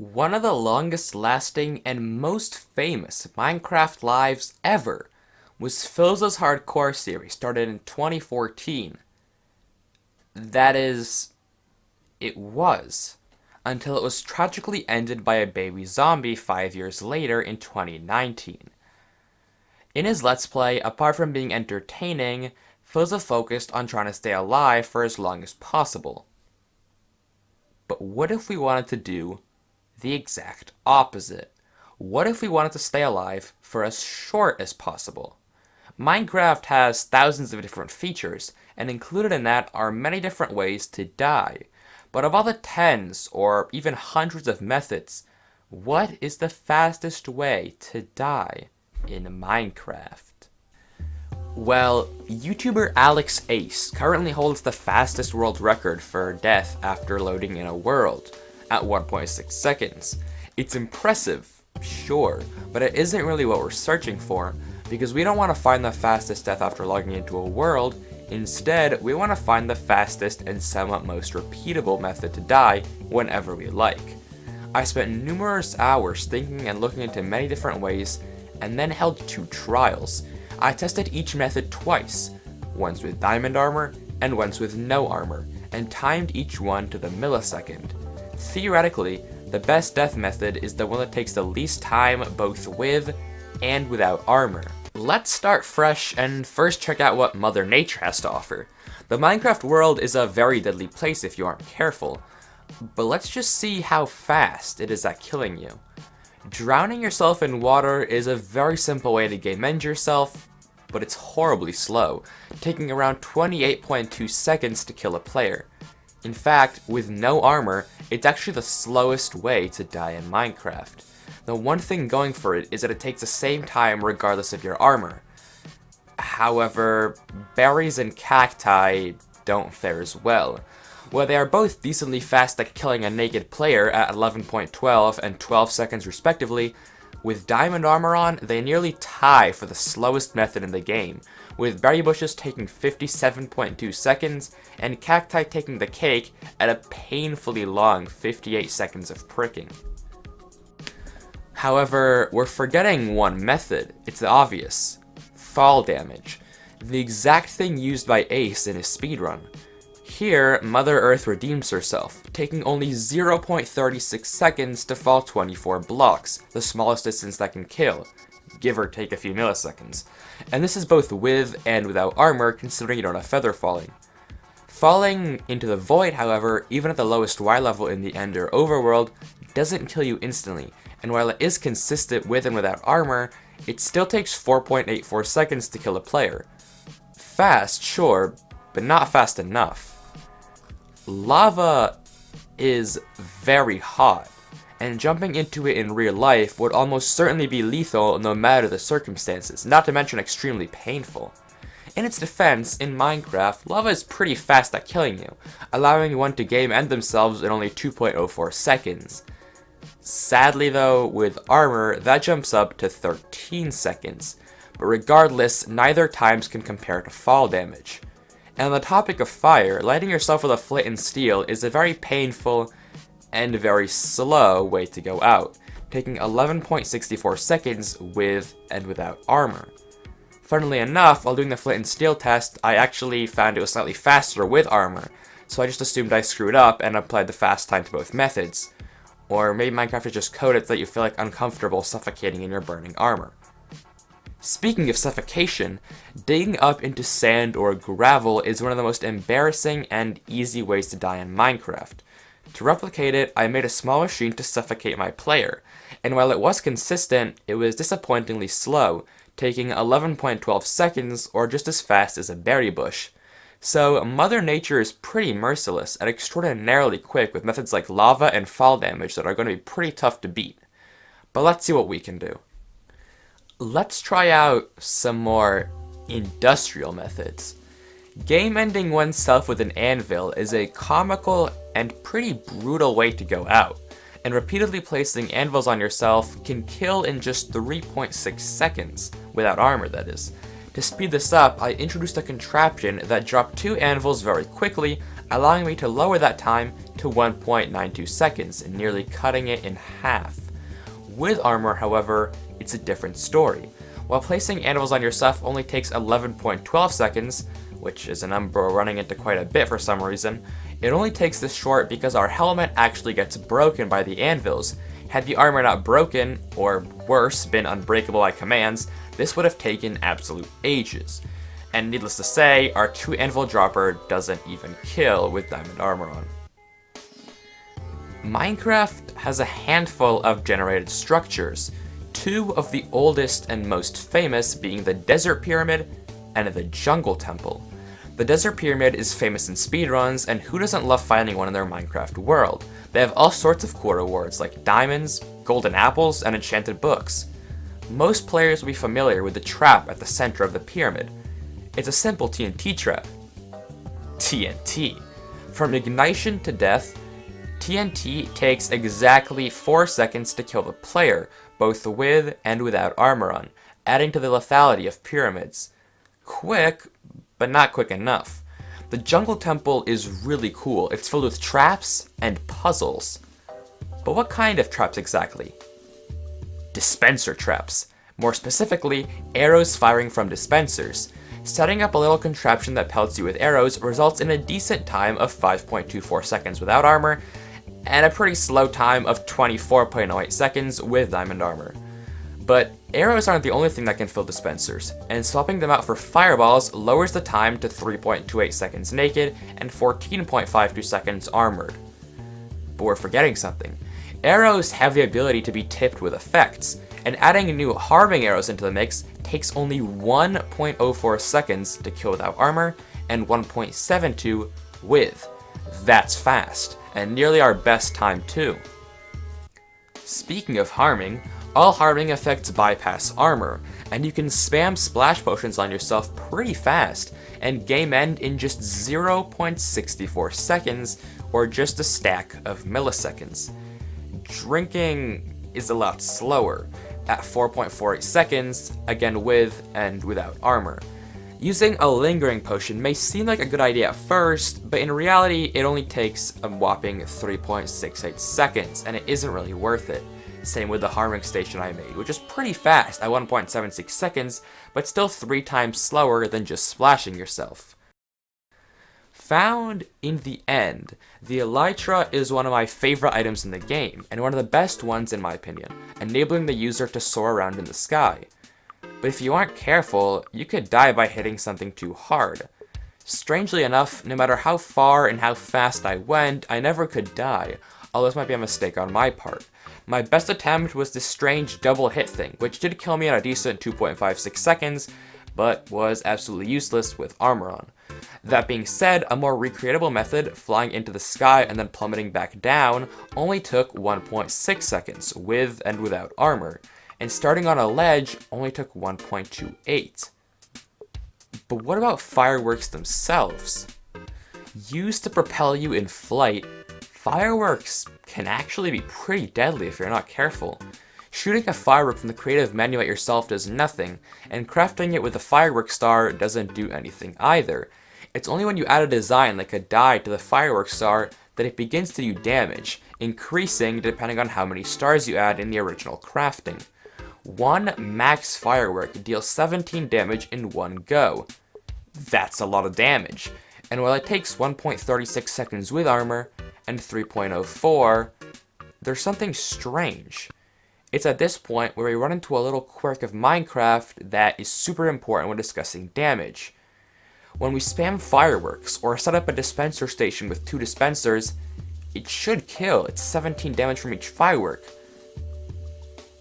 One of the longest lasting and most famous Minecraft lives ever was Phil's Hardcore series, started in 2014. That is, it was, until it was tragically ended by a baby zombie 5 years later in 2019. In his Let's Play, apart from being entertaining, Philza focused on trying to stay alive for as long as possible. But what if we wanted to do the exact opposite? What if we wanted to stay alive for as short as possible? Minecraft has thousands of different features, and included in that are many different ways to die. But of all the tens or even hundreds of methods, what is the fastest way to die in Minecraft? Well, YouTuber Alex Ace currently holds the fastest world record for death after loading in a world, at 1.6 seconds. It's impressive, sure, but it isn't really what we're searching for, because we don't want to find the fastest death after logging into a world. Instead, we want to find the fastest and somewhat most repeatable method to die whenever we like. I spent numerous hours thinking and looking into many different ways, and then held 2 trials. I tested each method twice, once with diamond armor and once with no armor, and timed each one to the millisecond. Theoretically, the best death method is the one that takes the least time both with and without armor. Let's start fresh and first check out what Mother Nature has to offer. The Minecraft world is a very deadly place if you aren't careful, but let's just see how fast it is at killing you. Drowning yourself in water is a very simple way to game end yourself, but it's horribly slow, taking around 28.2 seconds to kill a player. In fact, with no armor, it's actually the slowest way to die in Minecraft. The one thing going for it is that it takes the same time regardless of your armor. However, berries and cacti don't fare as well. While they are both decently fast at killing a naked player at 11.12 and 12 seconds respectively, with diamond armor on, they nearly tie for the slowest method in the game, with berry bushes taking 57.2 seconds and cacti taking the cake at a painfully long 58 seconds of pricking. However, we're forgetting one method. It's obvious. Fall damage. The exact thing used by Ace in his speedrun. Here, Mother Earth redeems herself, taking only 0.36 seconds to fall 24 blocks, the smallest distance that can kill, give or take a few milliseconds. And this is both with and without armor, considering you don't have feather falling. Falling into the void, however, even at the lowest Y level in the Ender overworld, doesn't kill you instantly, and while it is consistent with and without armor, it still takes 4.84 seconds to kill a player. Fast, sure, but not fast enough. Lava is very hot, and jumping into it in real life would almost certainly be lethal no matter the circumstances, not to mention extremely painful. In its defense, in Minecraft, lava is pretty fast at killing you, allowing one to game end themselves in only 2.04 seconds. Sadly though, with armor, that jumps up to 13 seconds, but regardless, neither times can compare to fall damage. And on the topic of fire, lighting yourself with a flint and steel is a very painful and very slow way to go out, taking 11.64 seconds with and without armor. Funnily enough, while doing the flint and steel test, I actually found it was slightly faster with armor, so I just assumed I screwed up and applied the fast time to both methods. Or maybe Minecraft is just coded so that you feel like uncomfortable suffocating in your burning armor. Speaking of suffocation, digging up into sand or gravel is one of the most embarrassing and easy ways to die in Minecraft. To replicate it, I made a small machine to suffocate my player, and while it was consistent, it was disappointingly slow, taking 11.12 seconds or just as fast as a berry bush. So Mother Nature is pretty merciless and extraordinarily quick with methods like lava and fall damage that are going to be pretty tough to beat. But let's see what we can do. Let's try out some more industrial methods. Game ending oneself with an anvil is a comical and pretty brutal way to go out, and repeatedly placing anvils on yourself can kill in just 3.6 seconds, without armor that is. To speed this up, I introduced a contraption that dropped 2 anvils very quickly, allowing me to lower that time to 1.92 seconds, nearly cutting it in half. With armor, however, it's a different story. While placing anvils on yourself only takes 11.12 seconds, which is a number we're running into quite a bit for some reason, it only takes this short because our helmet actually gets broken by the anvils. Had the armor not broken, or worse, been unbreakable by commands, this would have taken absolute ages. And needless to say, our 2 anvil dropper doesn't even kill with diamond armor on. Minecraft has a handful of generated structures, 2 of the oldest and most famous being the Desert Pyramid and the Jungle Temple. The Desert Pyramid is famous in speedruns, and who doesn't love finding one in their Minecraft world? They have all sorts of cool rewards like diamonds, golden apples, and enchanted books. Most players will be familiar with the trap at the center of the pyramid. It's a simple TNT trap. TNT. From ignition to death, TNT takes exactly 4 seconds to kill the player, both with and without armor on, adding to the lethality of pyramids. Quick, but not quick enough. The Jungle Temple is really cool. It's filled with traps and puzzles. But what kind of traps exactly? Dispenser traps. More specifically, arrows firing from dispensers. Setting up a little contraption that pelts you with arrows results in a decent time of 5.24 seconds without armor, and a pretty slow time of 24.08 seconds with diamond armor. But arrows aren't the only thing that can fill dispensers, and swapping them out for fireballs lowers the time to 3.28 seconds naked and 14.52 seconds armored. But we're forgetting something. Arrows have the ability to be tipped with effects, and adding new harming arrows into the mix takes only 1.04 seconds to kill without armor and 1.72 with. That's fast, and nearly our best time too. Speaking of harming, all harming effects bypass armor, and you can spam splash potions on yourself pretty fast, and game end in just 0.64 seconds, or just a stack of milliseconds. Drinking is a lot slower, at 4.48 seconds, again with and without armor. Using a lingering potion may seem like a good idea at first, but in reality it only takes a whopping 3.68 seconds, and it isn't really worth it. Same with the harming station I made, which is pretty fast at 1.76 seconds, but still 3 times slower than just splashing yourself. Found in the end, the Elytra is one of my favorite items in the game, and one of the best ones in my opinion, enabling the user to soar around in the sky. But if you aren't careful, you could die by hitting something too hard. Strangely enough, no matter how far and how fast I went, I never could die, although this might be a mistake on my part. My best attempt was this strange double hit thing, which did kill me in a decent 2.56 seconds, but was absolutely useless with armor on. That being said, a more recreatable method, flying into the sky and then plummeting back down, only took 1.6 seconds with and without armor, and starting on a ledge only took 1.28. But what about fireworks themselves? Used to propel you in flight, fireworks can actually be pretty deadly if you're not careful. Shooting a firework from the creative menu at yourself does nothing, and crafting it with a firework star doesn't do anything either. It's only when you add a design like a die to the firework star that it begins to do damage, increasing depending on how many stars you add in the original crafting. One max firework deals 17 damage in one go. That's a lot of damage, and while it takes 1.36 seconds with armor, and 3.04, there's something strange. It's at this point where we run into a little quirk of Minecraft that is super important when discussing damage. When we spam fireworks or set up a dispenser station with 2 dispensers, it should kill. It's 17 damage from each firework.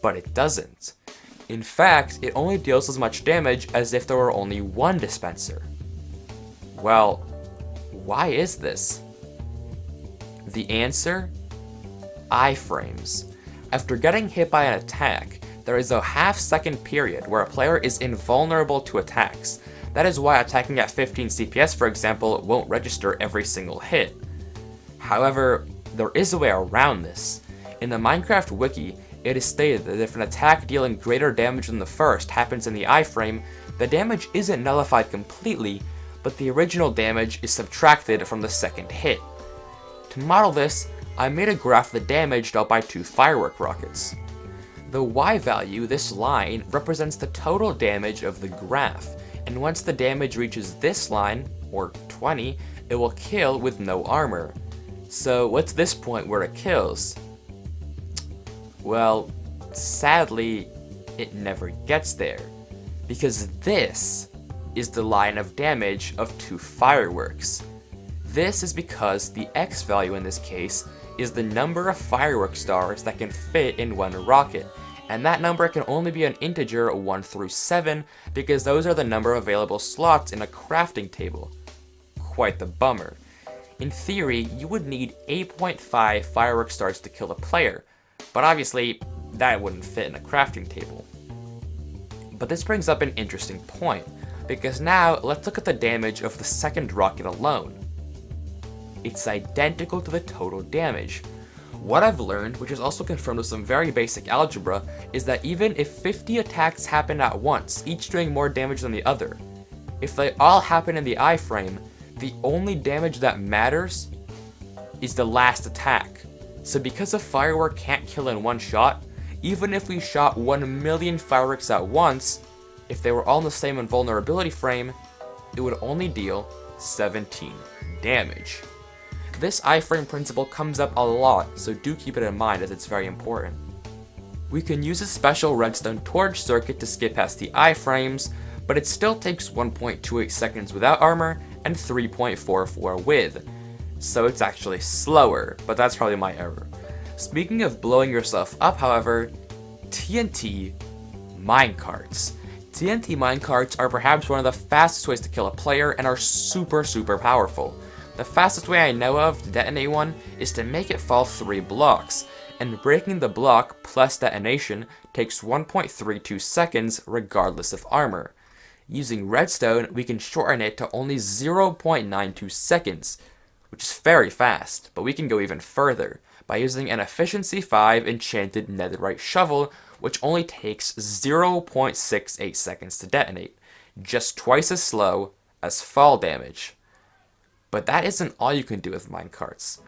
But it doesn't. In fact, it only deals as much damage as if there were only 1 dispenser. Well, why is this? The answer? Iframes. After getting hit by an attack, there is a half-second period where a player is invulnerable to attacks. That is why attacking at 15 CPS, for example, won't register every single hit. However, there is a way around this. In the Minecraft wiki, it is stated that if an attack dealing greater damage than the first happens in the iframe, the damage isn't nullified completely, but the original damage is subtracted from the second hit. To model this, I made a graph of the damage dealt by 2 firework rockets. The Y value, this line, represents the total damage of the graph, and once the damage reaches this line, or 20, it will kill with no armor. So what's this point where it kills? Well, sadly, it never gets there, because this is the line of damage of 2 fireworks. This is because the X value in this case is the number of firework stars that can fit in one rocket, and that number can only be an integer 1 through 7 because those are the number of available slots in a crafting table. Quite the bummer. In theory, you would need 8.5 firework stars to kill a player, but obviously that wouldn't fit in a crafting table. But this brings up an interesting point, because now let's look at the damage of the second rocket alone. It's identical to the total damage. What I've learned, which is also confirmed with some very basic algebra, is that even if 50 attacks happen at once, each doing more damage than the other, if they all happen in the iframe, the only damage that matters is the last attack. So because a firework can't kill in one shot, even if we shot 1 million fireworks at once, if they were all in the same invulnerability frame, it would only deal 17 damage. This iframe principle comes up a lot, so do keep it in mind as it's very important. We can use a special redstone torch circuit to skip past the iframes, but it still takes 1.28 seconds without armor and 3.44 with, so it's actually slower, but that's probably my error. Speaking of blowing yourself up, however, TNT minecarts. TNT minecarts are perhaps one of the fastest ways to kill a player and are super powerful. The fastest way I know of to detonate one is to make it fall 3 blocks, and breaking the block plus detonation takes 1.32 seconds regardless of armor. Using redstone, we can shorten it to only 0.92 seconds, which is very fast, but we can go even further by using an efficiency 5 enchanted netherite shovel, which only takes 0.68 seconds to detonate, just twice as slow as fall damage. But that isn't all you can do with minecarts.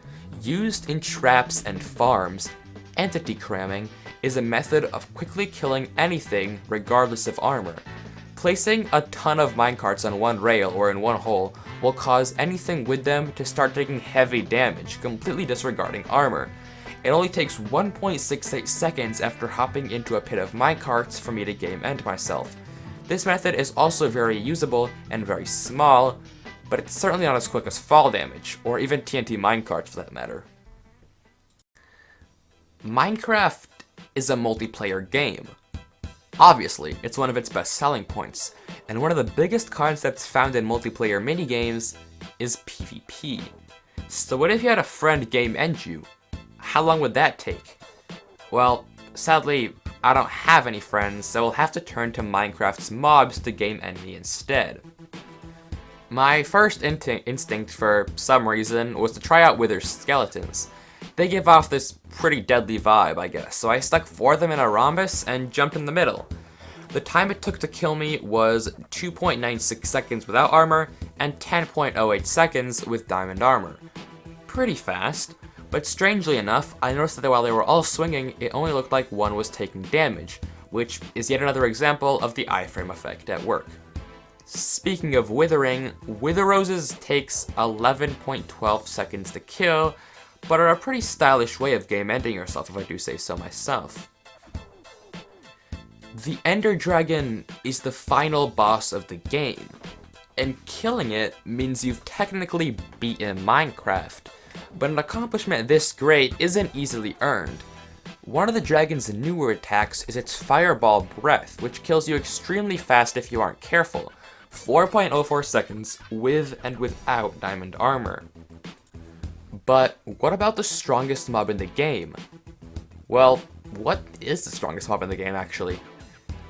Used in traps and farms, entity cramming is a method of quickly killing anything regardless of armor. Placing a ton of minecarts on one rail or in one hole will cause anything with them to start taking heavy damage, completely disregarding armor. It only takes 1.68 seconds after hopping into a pit of minecarts for me to game end myself. This method is also very usable and very small, but it's certainly not as quick as fall damage, or even TNT minecarts for that matter. Minecraft is a multiplayer game. Obviously, it's one of its best selling points, and one of the biggest concepts found in multiplayer minigames is PvP. So what if you had a friend game end you? How long would that take? Well, sadly, I don't have any friends, so I'll have to turn to Minecraft's mobs to game end me instead. My first instinct for some reason was to try out Wither's skeletons. They give off this pretty deadly vibe, I guess, so I stuck 4 of them in a rhombus and jumped in the middle. The time it took to kill me was 2.96 seconds without armor and 10.08 seconds with diamond armor. Pretty fast, but strangely enough, I noticed that while they were all swinging, it only looked like one was taking damage, which is yet another example of the iframe effect at work. Speaking of withering, Wither Roses takes 11.12 seconds to kill, but are a pretty stylish way of game ending yourself if I do say so myself. The Ender Dragon is the final boss of the game, and killing it means you've technically beaten Minecraft, but an accomplishment this great isn't easily earned. One of the dragon's newer attacks is its Fireball Breath, which kills you extremely fast if you aren't careful, 4.04 seconds with and without diamond armor. But what about the strongest mob in the game? Well, what is the strongest mob in the game actually?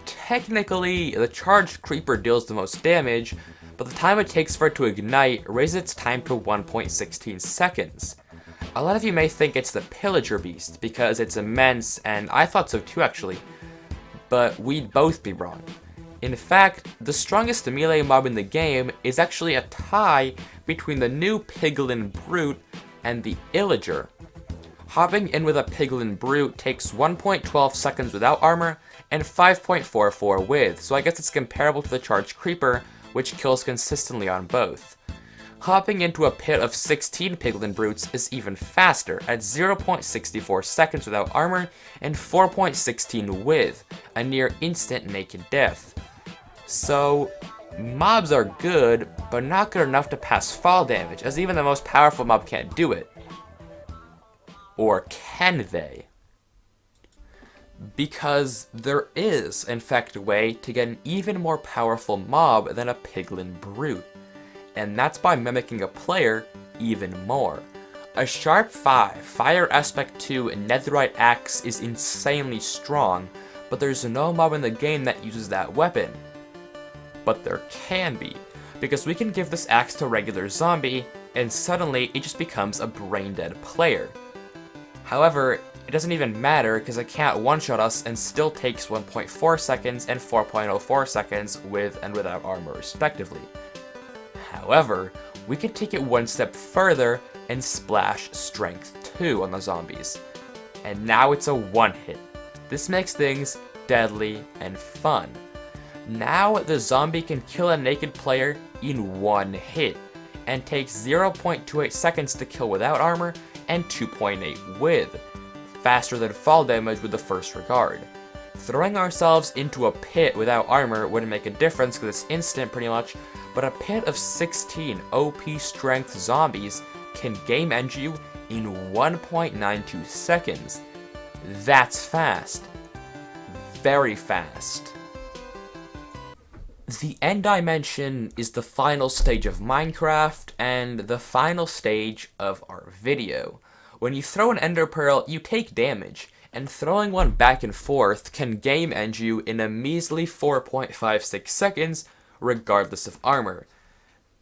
Technically, the charged creeper deals the most damage, but the time it takes for it to ignite raises its time to 1.16 seconds. A lot of you may think it's the pillager beast because it's immense, and I thought so too actually, but we'd both be wrong. In fact, the strongest melee mob in the game is actually a tie between the new Piglin Brute and the Illager. Hopping in with a Piglin Brute takes 1.12 seconds without armor and 5.44 with, so I guess it's comparable to the Charged Creeper, which kills consistently on both. Hopping into a pit of 16 Piglin Brutes is even faster, at 0.64 seconds without armor and 4.16 with, a near instant naked death. So, mobs are good, but not good enough to pass fall damage, as even the most powerful mob can't do it. Or can they? Because there is, in fact, a way to get an even more powerful mob than a Piglin Brute. And that's by mimicking a player even more. A Sharp 5 Fire Aspect 2 Netherite Axe is insanely strong, but there's no mob in the game that uses that weapon. But there can be, because we can give this axe to a regular zombie, and suddenly it just becomes a brain-dead player. However, it doesn't even matter because it can't one-shot us and still takes 1.4 seconds and 4.04 seconds with and without armor respectively. However, we can take it one step further and splash Strength 2 on the zombies. And now it's a one-hit. This makes things deadly and fun. Now the zombie can kill a naked player in one hit, and takes 0.28 seconds to kill without armor and 2.8 with, faster than fall damage with the first regard. Throwing ourselves into a pit without armor wouldn't make a difference because it's instant pretty much, but a pit of 16 OP strength zombies can game end you in 1.92 seconds. That's fast. Very fast. The End Dimension is the final stage of Minecraft, and the final stage of our video. When you throw an Ender Pearl, you take damage, and throwing one back and forth can game end you in a measly 4.56 seconds, regardless of armor.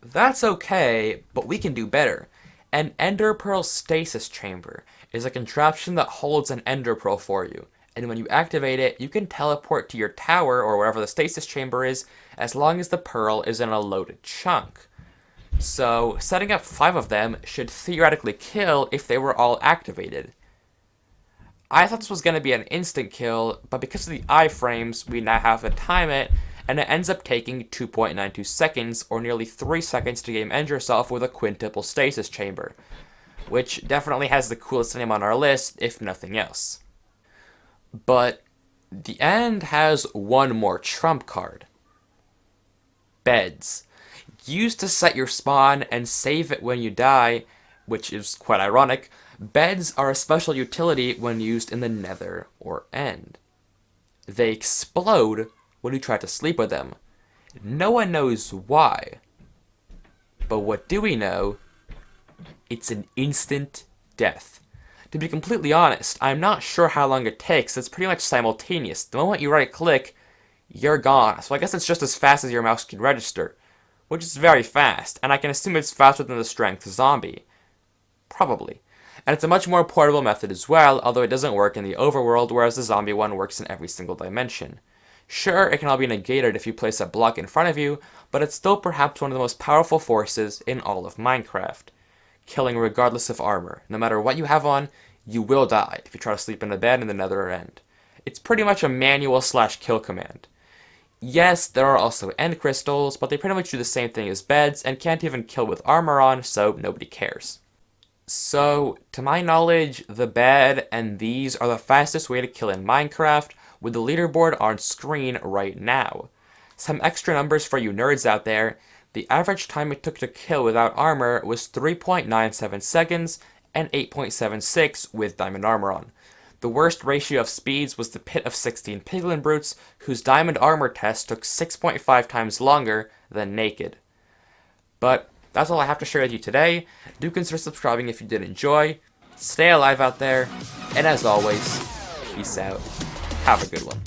That's okay, but we can do better. An Ender Pearl Stasis Chamber is a contraption that holds an Ender Pearl for you, and when you activate it, you can teleport to your tower or wherever the Stasis Chamber is, as long as the pearl is in a loaded chunk. So, setting up 5 of them should theoretically kill if they were all activated. I thought this was going to be an instant kill, but because of the iframes, we now have to time it, and it ends up taking 2.92 seconds, or nearly 3 seconds to game end yourself with a quintuple stasis chamber, which definitely has the coolest name on our list, if nothing else. But the end has one more trump card. Beds. Used to set your spawn and save it when you die, which is quite ironic, beds are a special utility when used in the Nether or End. They explode when you try to sleep with them. No one knows why. But what do we know? It's an instant death. To be completely honest, I'm not sure how long it takes. It's pretty much simultaneous. The moment you right-click, you're gone. So I guess it's just as fast as your mouse can register, which is very fast, and I can assume it's faster than the Strength Zombie. Probably. And it's a much more portable method as well, although it doesn't work in the overworld, whereas the zombie one works in every single dimension. Sure, it can all be negated if you place a block in front of you, but it's still perhaps one of the most powerful forces in all of Minecraft. Killing regardless of armor. No matter what you have on, you will die if you try to sleep in a bed in the Nether or End. It's pretty much a manual/kill command. Yes, there are also end crystals, but they pretty much do the same thing as beds and can't even kill with armor on, so nobody cares. So, to my knowledge, the bed and these are the fastest way to kill in Minecraft, with the leaderboard on screen right now. Some extra numbers for you nerds out there. The average time it took to kill without armor was 3.97 seconds and 8.76 with diamond armor on. The worst ratio of speeds was the pit of 16 Piglin Brutes, whose diamond armor test took 6.5 times longer than naked. But that's all I have to share with you today. Do consider subscribing if you did enjoy. Stay alive out there, and as always, peace out. Have a good one.